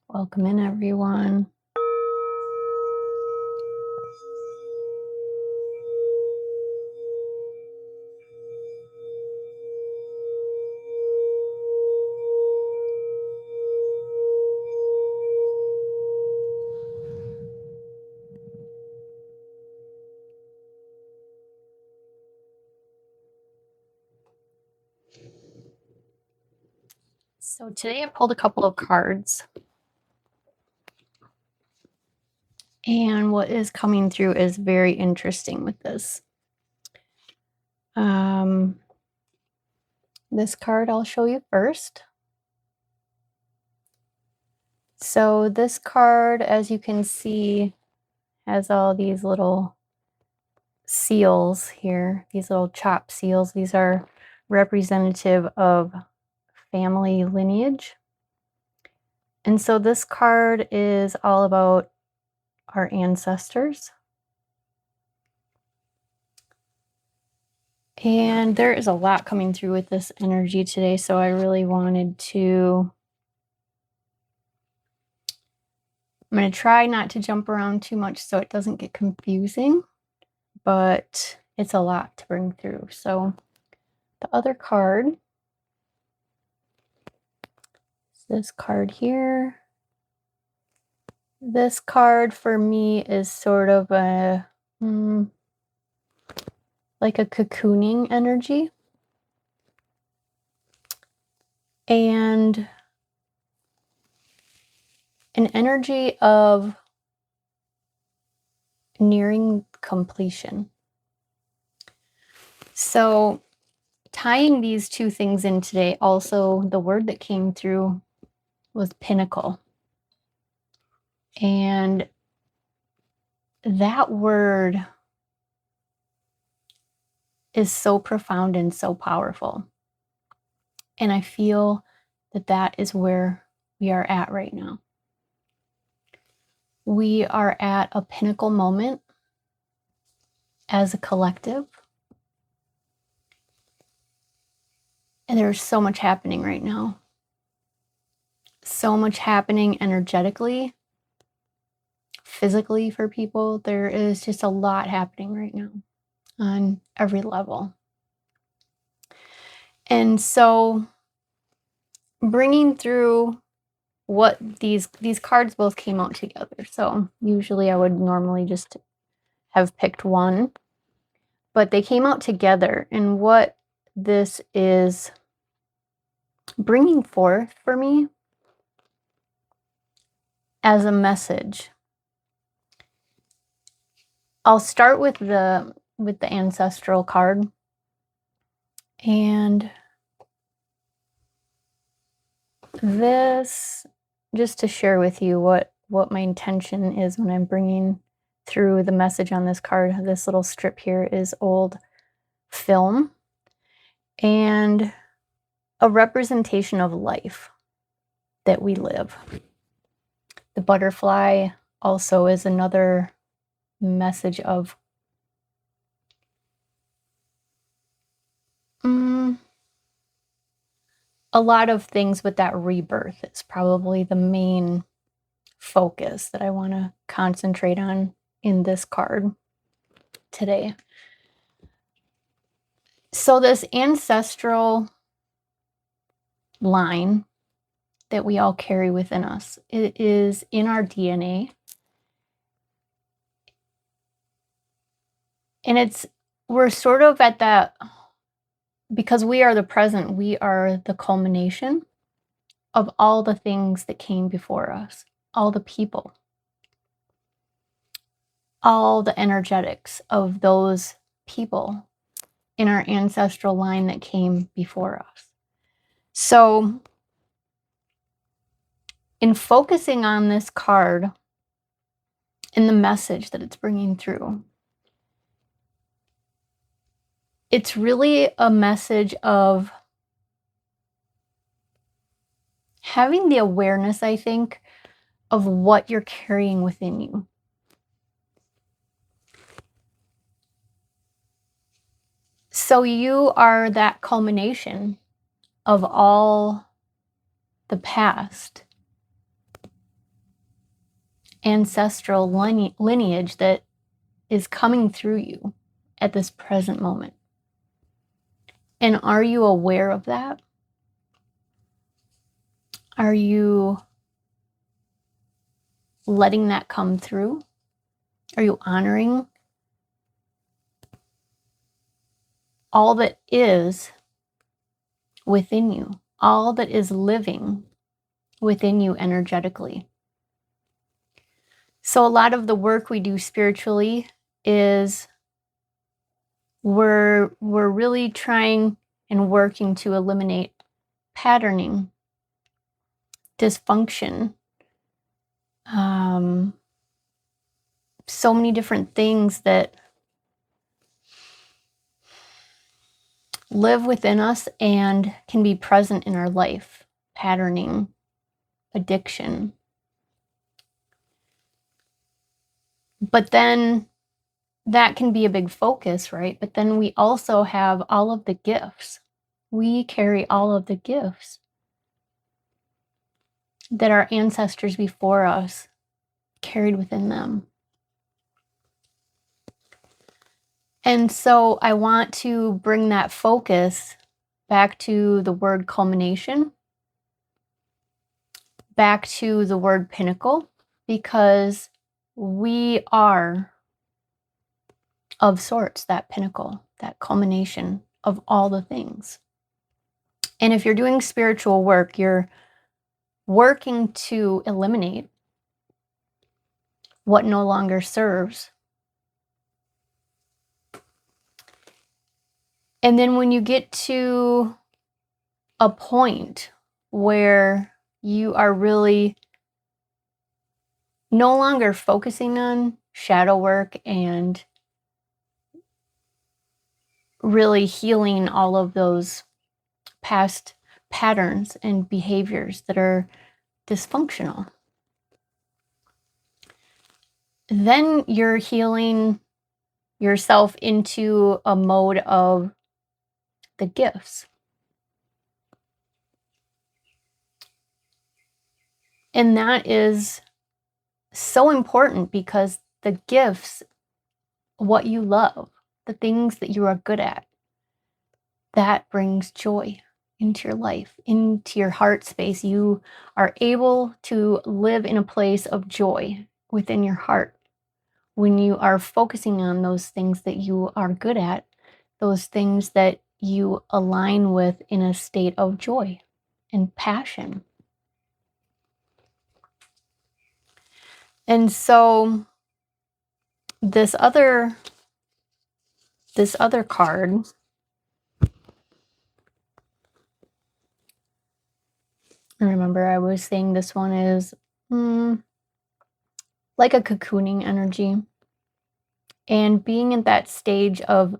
Welcome in, everyone. So today I pulled a couple of cards, and what is coming through is very interesting with this. Um, this card I'll show you first. So this card, as you can see, has all these little seals here, these little chop seals. These are representative of family lineage. And so this card is all about our ancestors. And there is a lot coming through with this energy today, so I really wanted to I'm going to try not to jump around too much so it doesn't get confusing, but it's a lot to bring through. So the other card is this card here. This card for me is sort of a like a cocooning energy. And an energy of nearing completion. So tying these two things in today, also the word that came through was pinnacle. And that word is so profound and so powerful. And I feel that that is where we are at right now. We are at a pinnacle moment as a collective. And there's so much happening right now. So much happening energetically, physically for people. There is just a lot happening right now on every level. And so bringing through what these cards both came out together. So usually I would normally just have picked one, but they came out together. And what this is bringing forth for me as a message. I'll start with the ancestral card. And this, just to share with you what my intention is when I'm bringing through the message on this card. This little strip here is old film and a representation of life that we live. The butterfly also is another message of a lot of things with that rebirth. It's probably the main focus that I want to concentrate on in this card today. So this ancestral line that we all carry within us, it is in our DNA. And we're sort of at that, because we are the present, we are the culmination of all the things that came before us, all the people, all the energetics of those people in our ancestral line that came before us. So in focusing on this card and the message that it's bringing through, it's really a message of having the awareness, I think, of what you're carrying within you. So you are that culmination of all the past ancestral lineage that is coming through you at this present moment. And are you aware of that? Are you letting that come through? Are you honoring all that is within you, all that is living within you energetically? So a lot of the work we do spiritually is we're really trying and working to eliminate patterning, dysfunction, so many different things that live within us and can be present in our life. Patterning, addiction. But then that can be a big focus, right? But then we also have all of the gifts. We carry all of the gifts that our ancestors before us carried within them. And so I want to bring that focus back to the word culmination, back to the word pinnacle, because we are of sorts that pinnacle, that culmination of all the things. And if you're doing spiritual work, you're working to eliminate what no longer serves. And then when you get to a point where you are really no longer focusing on shadow work and really healing all of those past patterns and behaviors that are dysfunctional, then you're healing yourself into a mode of the gifts. And that is so important because the gifts, what you love, the things that you are good at, that brings joy into your life, into your heart space. You are able to live in a place of joy within your heart when you are focusing on those things that you are good at, those things that you align with in a state of joy and passion. And so this other card, remember I was saying this one is like a cocooning energy and being in that stage of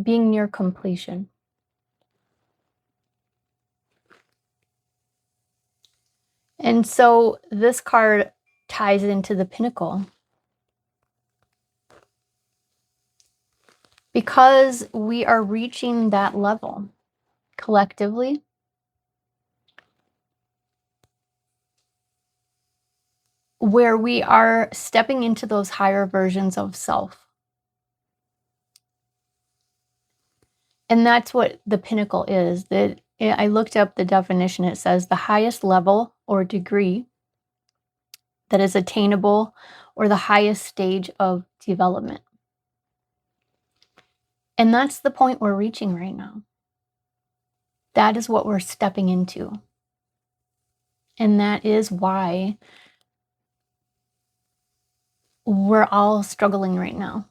being near completion. And so this card ties into the pinnacle. Because we are reaching that level collectively, where we are stepping into those higher versions of self. And that's what the pinnacle is. That I looked up the definition. It says the highest level or degree that is attainable or the highest stage of development. And that's the point we're reaching right now. That is what we're stepping into. And that is why we're all struggling right now.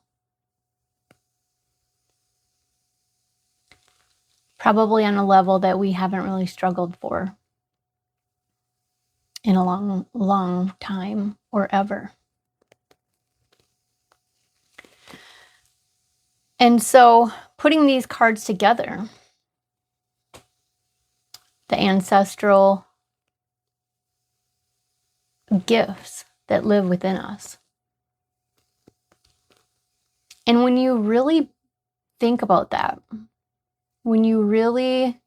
Probably on a level that we haven't really struggled for in a long, long time or ever. And so putting these cards together, the ancestral gifts that live within us. And when you really think about that, when you really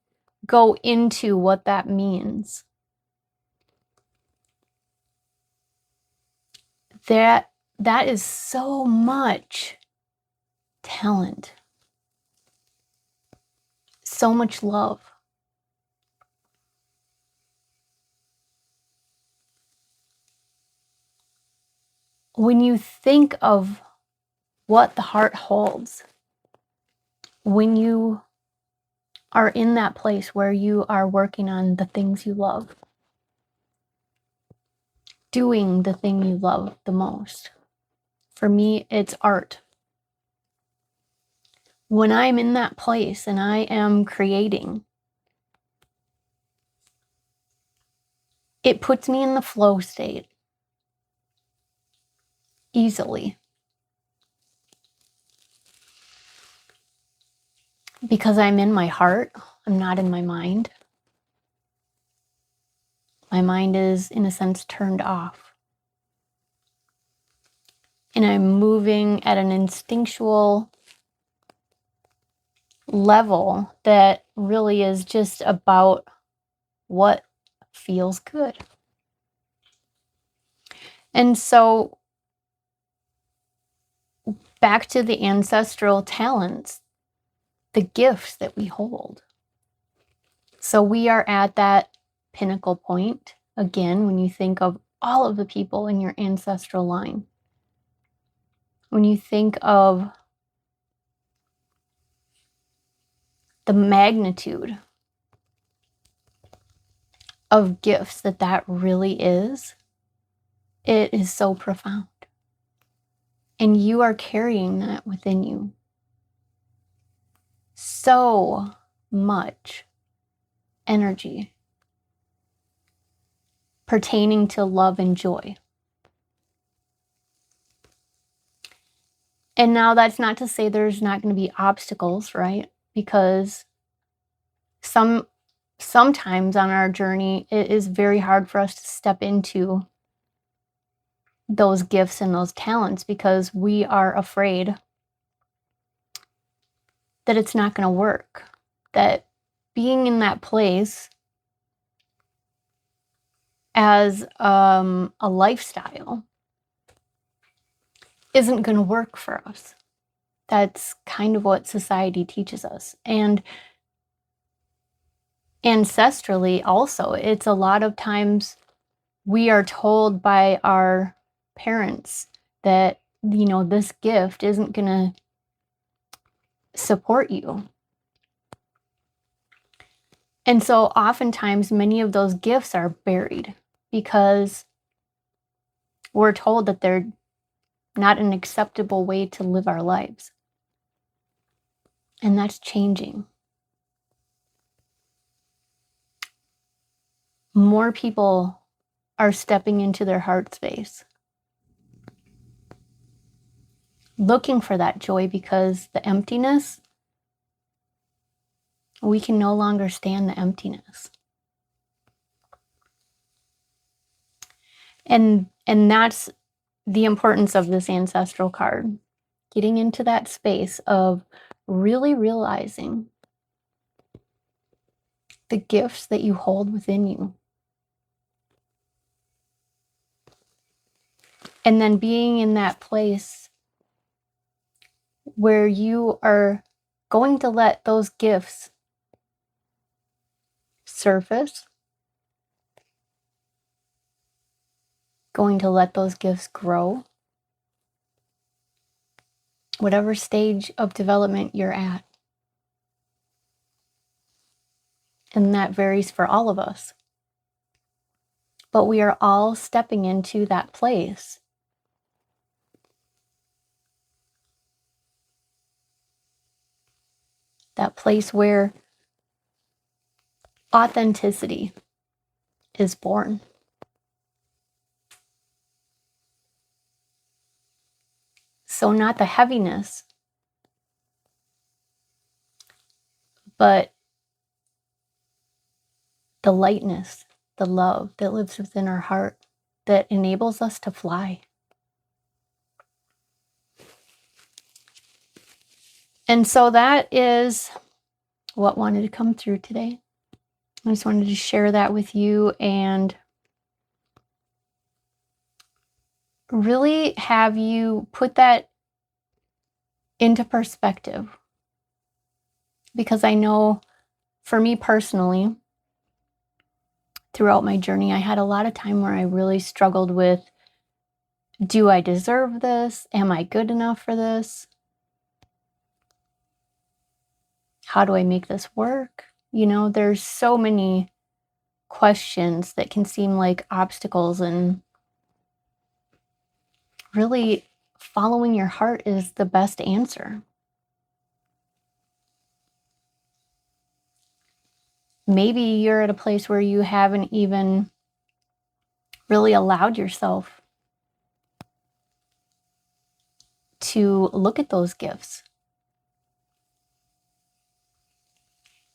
go into what that means, that is so much talent, so much love. When you think of what the heart holds, when you are in that place where you are working on the things you love, doing the thing you love the most. For me, it's art. When I'm in that place and I am creating, it puts me in the flow state easily because I'm in my heart. I'm not in my mind. My mind is, in a sense, turned off. And I'm moving at an instinctual level that really is just about what feels good. And so, back to the ancestral talents, the gifts that we hold. So, we are at that pinnacle point again when you think of all of the people in your ancestral line. When you think of the magnitude of gifts that really is, it is so profound. And you are carrying that within you. So much energy pertaining to love and joy. And now that's not to say there's not going to be obstacles, right? Because sometimes on our journey it is very hard for us to step into those gifts and those talents because we are afraid that it's not going to work. That being in that place as a lifestyle isn't going to work for us. That's kind of what society teaches us. And ancestrally also, it's a lot of times we are told by our parents that, this gift isn't going to support you. And so oftentimes many of those gifts are buried because we're told that they're not an acceptable way to live our lives. And that's changing. More people are stepping into their heart space, looking for that joy because the emptiness, we can no longer stand the emptiness. And that's the importance of this ancestral card. Getting into that space of really realizing the gifts that you hold within you. And then being in that place where you are going to let those gifts surface, going to let those gifts grow, whatever stage of development you're at. And that varies for all of us. But we are all stepping into that place. That place where authenticity is born. So not the heaviness, but the lightness, the love that lives within our heart that enables us to fly. And so that is what wanted to come through today. I just wanted to share that with you and really have you put that into perspective. Because I know for me personally, throughout my journey, I had a lot of time where I really struggled with, do I deserve this? Am I good enough for this? How do I make this work? You know, there's so many questions that can seem like obstacles, and really following your heart is the best answer. Maybe you're at a place where you haven't even really allowed yourself to look at those gifts.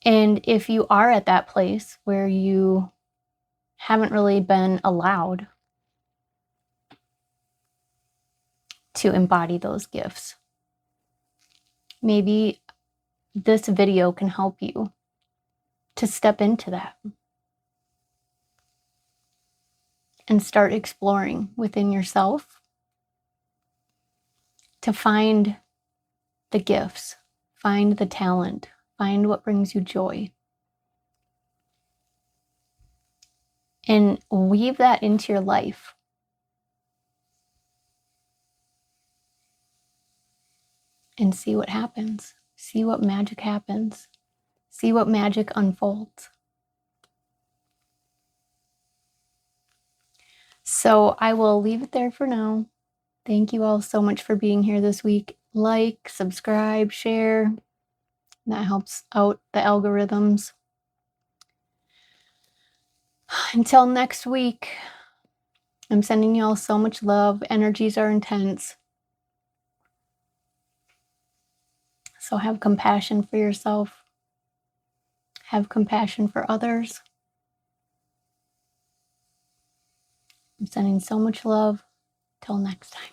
And if you are at that place where you haven't really been allowed to embody those gifts, maybe this video can help you to step into that and start exploring within yourself to find the gifts, find the talent, find what brings you joy, and weave that into your life. And see what happens. See what magic happens. See what magic unfolds. So I will leave it there for now. Thank you all so much for being here this week. Like, subscribe, share. That helps out the algorithms. Until next week, I'm sending you all so much love. Energies are intense. So have compassion for yourself. Have compassion for others. I'm sending so much love. Till next time.